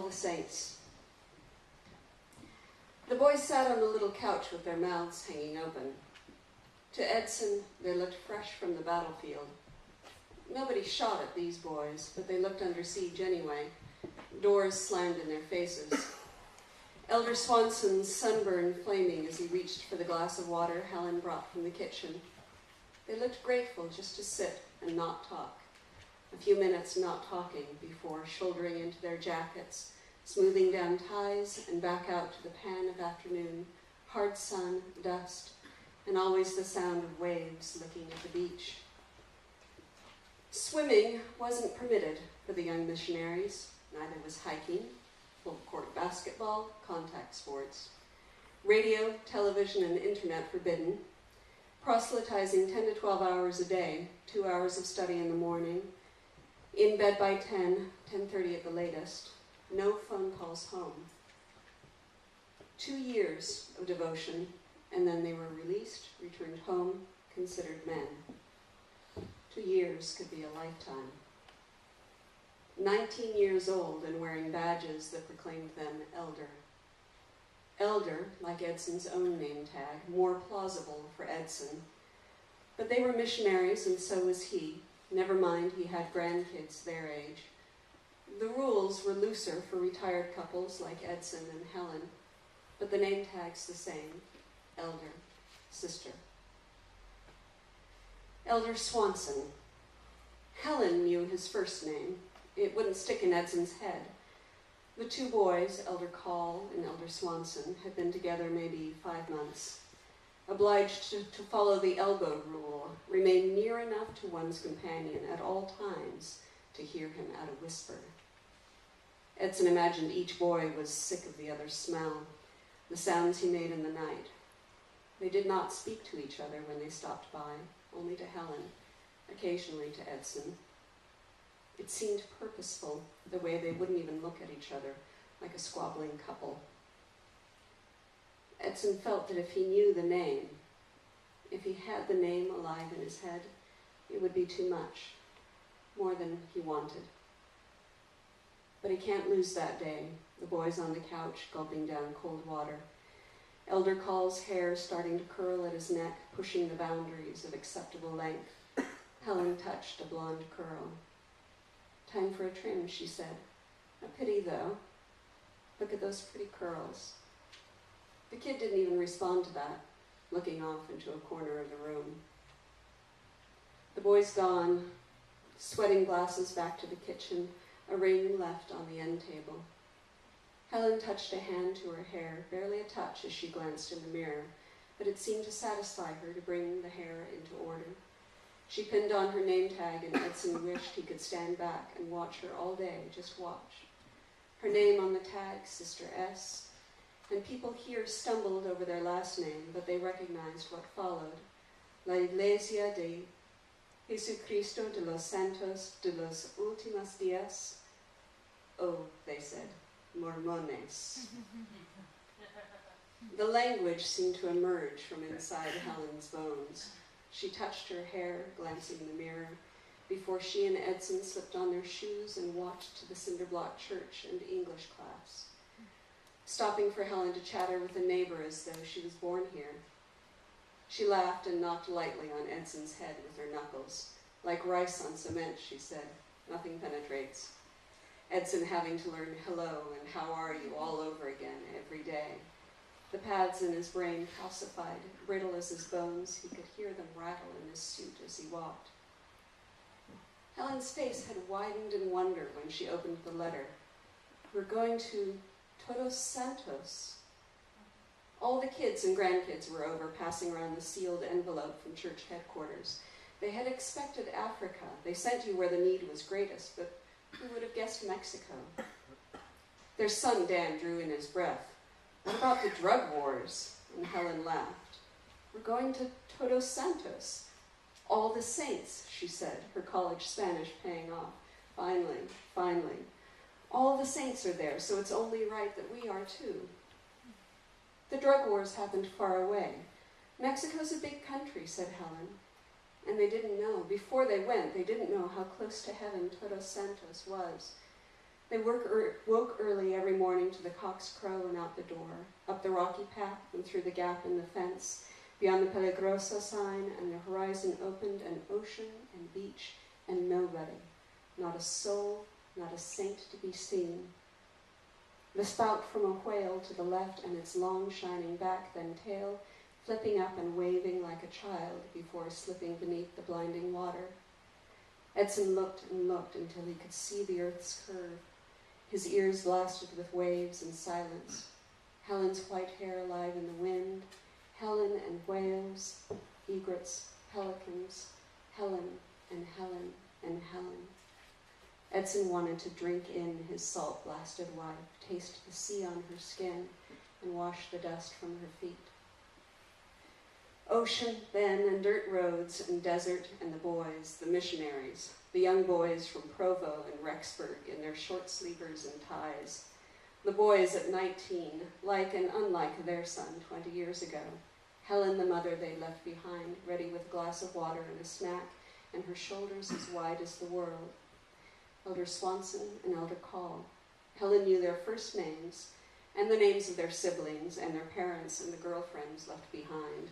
the saints. The boys sat on the little couch with their mouths hanging open. To Edson, they looked fresh from the battlefield. Nobody shot at these boys, but they looked under siege anyway. Doors slammed in their faces. Elder Swanson's sunburn flaming as he reached for the glass of water Helen brought from the kitchen. They looked grateful just to sit and not talk. A few minutes not talking before shouldering into their jackets, smoothing down ties and back out to the pan of afternoon, hard sun, dust, and always the sound of waves licking at the beach. Swimming wasn't permitted for the young missionaries. Neither was hiking, full-court basketball, contact sports. Radio, television, and internet forbidden. Proselytizing 10 to 12 hours a day, 2 hours of study in the morning. In bed by 10:30 at the latest. No phone calls home. 2 years of devotion, and then they were released, returned home, considered men. 2 years could be a lifetime. 19 years old and wearing badges that proclaimed them elder. Elder, like Edson's own name tag, more plausible for Edson. But they were missionaries, and so was he. Never mind, he had grandkids their age. The rules were looser for retired couples like Edson and Helen, but the name tag's the same: elder, sister. Elder Swanson. Helen knew his first name. It wouldn't stick in Edson's head. The two boys, Elder Call and Elder Swanson, had been together maybe 5 months. Obliged to follow the elbow rule, remain near enough to one's companion at all times to hear him at a whisper. Edson imagined each boy was sick of the other's smell, the sounds he made in the night. They did not speak to each other when they stopped by, only to Helen, occasionally to Edson. It seemed purposeful, the way they wouldn't even look at each other, like a squabbling couple. Edson felt that if he knew the name, if he had the name alive in his head, it would be too much, more than he wanted. But he can't lose that day, the boys on the couch gulping down cold water. Elder Call's hair starting to curl at his neck, pushing the boundaries of acceptable length. Helen touched a blonde curl. "Time for a trim," she said. "A pity, though. Look at those pretty curls." The kid didn't even respond to that, looking off into a corner of the room. The boys gone, sweating glasses back to the kitchen, a ring left on the end table. Helen touched a hand to her hair, barely a touch as she glanced in the mirror, but it seemed to satisfy her to bring the hair into order. She pinned on her name tag, and Edson wished he could stand back and watch her all day, just watch. Her name on the tag, Sister S., and people here stumbled over their last name, but they recognized what followed. La Iglesia de Jesucristo de los Santos de los Últimos Días. Oh, they said, Mormones. The language seemed to emerge from inside Helen's bones. She touched her hair, glancing in the mirror, before she and Edson slipped on their shoes and walked to the cinder-block church and English class, stopping for Helen to chatter with a neighbor as though she was born here. She laughed and knocked lightly on Edson's head with her knuckles. "Like rice on cement," she said. "Nothing penetrates." Edson having to learn hello and how are you all over again every day. The pads in his brain calcified, brittle as his bones. He could hear them rattle in his suit as he walked. Helen's face had widened in wonder when she opened the letter. "We're going to Todos Santos." All the kids and grandkids were over, passing around the sealed envelope from church headquarters. They had expected Africa. They sent you where the need was greatest, but who would have guessed Mexico? Their son, Dan, drew in his breath. "What about the drug wars?" And Helen laughed. "We're going to Todos Santos. All the saints," she said, her college Spanish paying off. "Finally, finally. All the saints are there, so it's only right that we are too." "The drug wars happened far away. Mexico's a big country," said Helen. And they didn't know. Before they went, they didn't know how close to heaven Todos Santos was. They woke early every morning to the cock's crow and out the door, up the rocky path and through the gap in the fence, beyond the Peligrosa sign, and the horizon opened, and ocean and beach and nobody, not a soul, not a saint to be seen. The spout from a whale to the left and its long shining back, then tail, flipping up and waving like a child before slipping beneath the blinding water. Edson looked and looked until he could see the earth's curve, his ears blasted with waves and silence, Helen's white hair alive in the wind, Helen and whales, egrets, pelicans, Helen and Helen and Helen. Edson wanted to drink in his salt-blasted wife, taste the sea on her skin, and wash the dust from her feet. Ocean, then, and dirt roads, and desert, and the boys, the missionaries, the young boys from Provo and Rexburg in their short sleevers and ties. The boys at 19, like and unlike their son 20 years ago. Helen, the mother they left behind, ready with a glass of water and a snack, and her shoulders as wide as the world. Elder Swanson and Elder Call. Helen knew their first names, and the names of their siblings and their parents and the girlfriends left behind.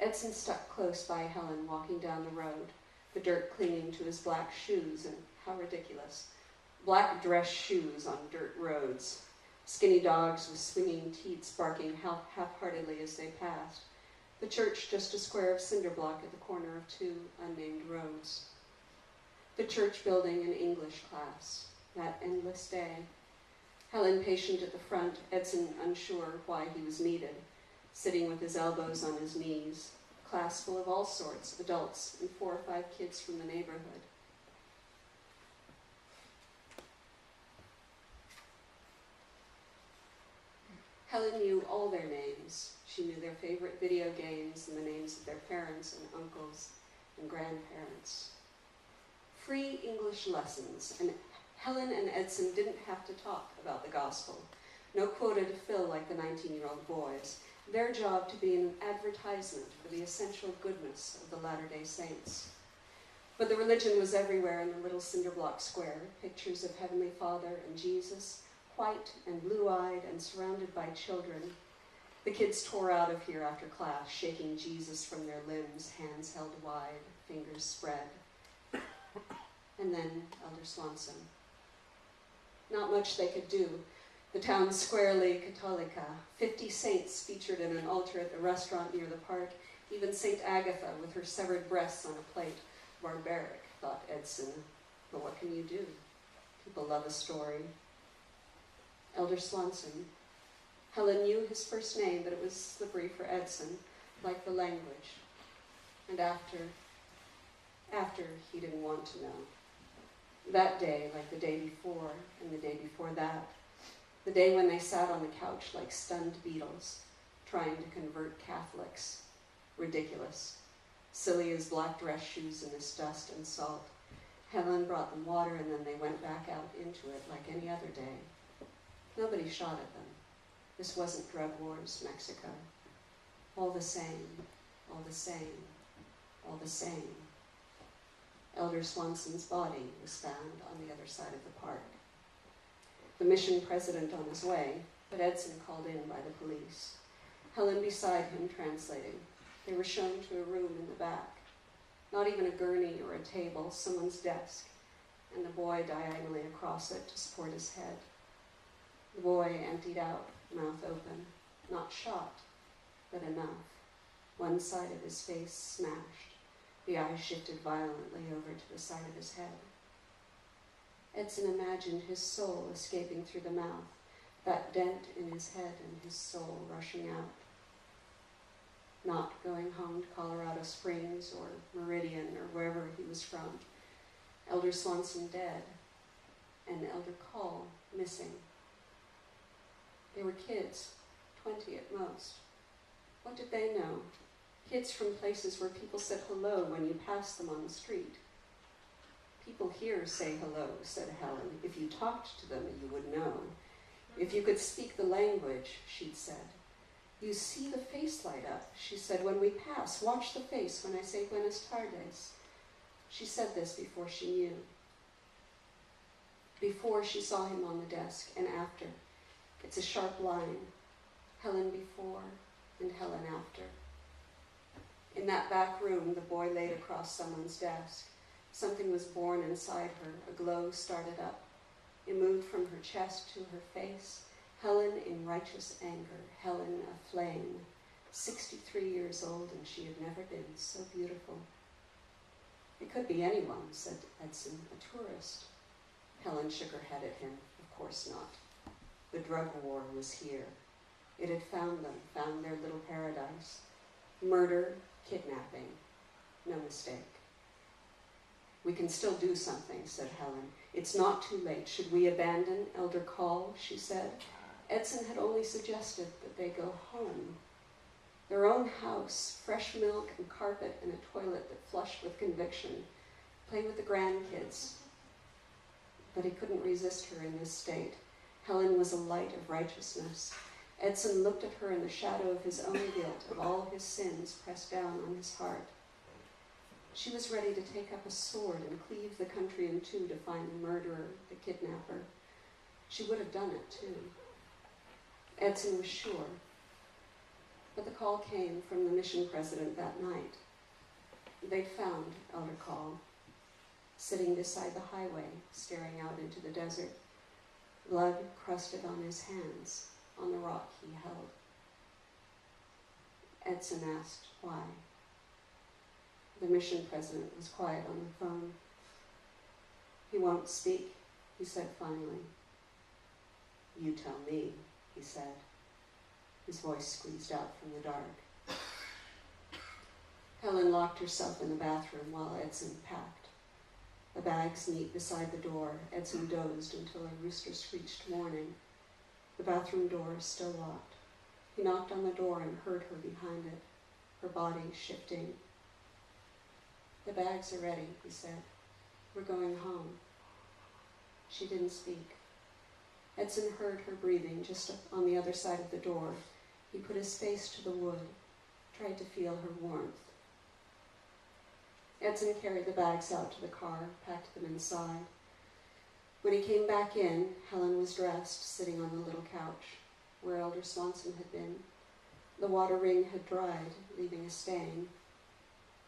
Edson stuck close by Helen walking down the road, the dirt clinging to his black shoes, and how ridiculous. Black dress shoes on dirt roads, skinny dogs with swinging teats barking half-heartedly as they passed. The church just a square of cinder block at the corner of two unnamed roads. The church building an English class, that endless day. Helen patient at the front, Edson unsure why he was needed, sitting with his elbows on his knees, a class full of all sorts, adults and 4 or 5 kids from the neighborhood. Helen knew all their names. She knew their favorite video games and the names of their parents and uncles and grandparents. Free English lessons, and Helen and Edson didn't have to talk about the gospel. No quota to fill like the 19-year-old boys. Their job to be an advertisement for the essential goodness of the Latter-day Saints. But the religion was everywhere in the little cinder block square, pictures of Heavenly Father and Jesus, white and blue-eyed and surrounded by children. The kids tore out of here after class, shaking Jesus from their limbs, hands held wide, fingers spread. And then Elder Swanson. Not much they could do. The town's squarely Catholica, 50 saints featured in an altar at the restaurant near the park, even St. Agatha with her severed breasts on a plate. Barbaric, thought Edson. But what can you do? People love a story. Elder Swanson. Helen knew his first name, but it was slippery for Edson, like the language. And after he didn't want to know. That day, like the day before, and the day before that, the day when they sat on the couch like stunned beetles, trying to convert Catholics. Ridiculous. Silly as black dress shoes in this dust and salt. Helen brought them water, and then they went back out into it like any other day. Nobody shot at them. This wasn't drug wars, Mexico. All the same, all the same, all the same. Elder Swanson's body was found on the other side of the park. The mission president on his way, but Edson called in by the police. Helen beside him translating. They were shown to a room in the back. Not even a gurney or a table, someone's desk, and the boy diagonally across it to support his head. The boy emptied out, mouth open, not shot, but enough. One side of his face smashed. The eyes shifted violently over to the side of his head. Edson imagined his soul escaping through the mouth, that dent in his head and his soul rushing out. Not going home to Colorado Springs or Meridian or wherever he was from. Elder Swanson dead, and Elder Call missing. They were kids, 20 at most. What did they know? Kids from places where people said hello when you passed them on the street. People here say hello, said Helen. If you talked to them, you would know. If you could speak the language, she'd said. You see the face light up, she said, when we pass. Watch the face when I say Buenas tardes. She said this before she knew. Before, she saw him on the desk, and after. It's a sharp line. Helen before and Helen after. In that back room, the boy laid across someone's desk. Something was born inside her. A glow started up. It moved from her chest to her face. Helen in righteous anger. Helen aflame. 63 years old, and she had never been so beautiful. It could be anyone, said Edson, a tourist. Helen shook her head at him. Of course not. The drug war was here. It had found them, found their little paradise. Murder, kidnapping. No mistake. We can still do something, said Helen. It's not too late. Should we abandon Elder Call, she said. Edson had only suggested that they go home. Their own house, fresh milk and carpet and a toilet that flushed with conviction. Play with the grandkids. But he couldn't resist her in this state. Helen was a light of righteousness. Edson looked at her in the shadow of his own guilt, of all his sins pressed down on his heart. She was ready to take up a sword and cleave the country in two to find the murderer, the kidnapper. She would have done it, too. Edson was sure. But the call came from the mission president that night. They'd found Elder Call, sitting beside the highway, staring out into the desert, blood crusted on his hands, on the rock he held. Edson asked why. The mission president was quiet on the phone. He won't speak, he said finally. You tell me, he said. His voice squeezed out from the dark. Helen locked herself in the bathroom while Edson packed. The bags neat beside the door, Edson dozed until a rooster screeched morning. The bathroom door still locked. He knocked on the door and heard her behind it, her body shifting. The bags are ready, he said. We're going home. She didn't speak. Edson heard her breathing just on the other side of the door. He put his face to the wood, tried to feel her warmth. Edson carried the bags out to the car, packed them inside. When he came back in, Helen was dressed, sitting on the little couch where Elder Swanson had been. The water ring had dried, leaving a stain.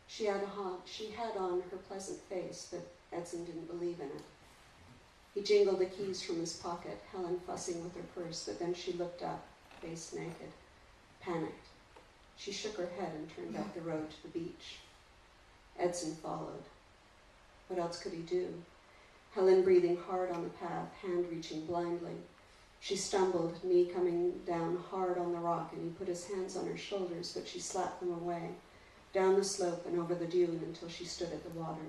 She had on her pleasant face, but Edson didn't believe in it. He jingled the keys from his pocket, Helen fussing with her purse, but then she looked up, face naked, panicked. She shook her head and turned up the road to the beach. Edson followed. What else could he do? Helen breathing hard on the path, hand reaching blindly. She stumbled, knee coming down hard on the rock, and he put his hands on her shoulders, but she slapped them away, down the slope and over the dune until she stood at the water,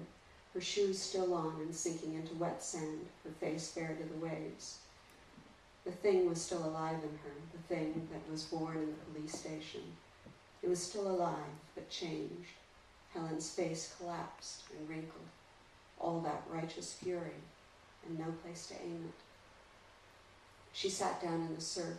her shoes still on and sinking into wet sand, her face bare to the waves. The thing was still alive in her, the thing that was born in the police station. It was still alive, but changed. Helen's face collapsed and wrinkled. All that righteous fury, and no place to aim it. She sat down in the surf,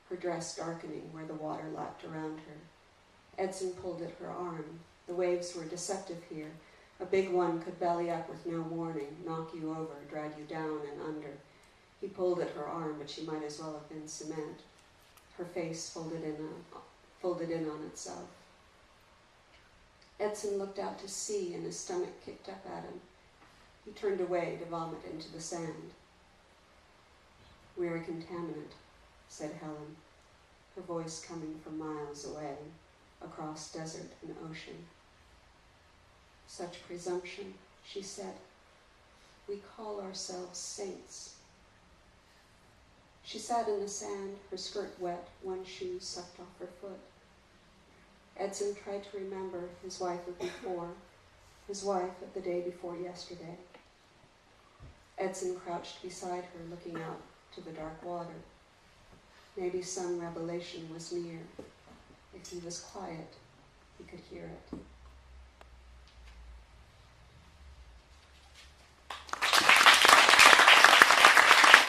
her dress darkening where the water lapped around her. Edson pulled at her arm. The waves were deceptive here. A big one could belly up with no warning, knock you over, drag you down and under. He pulled at her arm, but she might as well have been cement. Her face folded in on itself. Edson looked out to sea, and his stomach kicked up at him. He turned away to vomit into the sand. We're a contaminant, said Helen, her voice coming from miles away, across desert and ocean. Such presumption, she said. We call ourselves saints. She sat in the sand, her skirt wet, one shoe sucked off her foot. Edson tried to remember his wife of before, his wife of the day before yesterday. Edson crouched beside her, looking out to the dark water. Maybe some revelation was near. If he was quiet, he could hear it.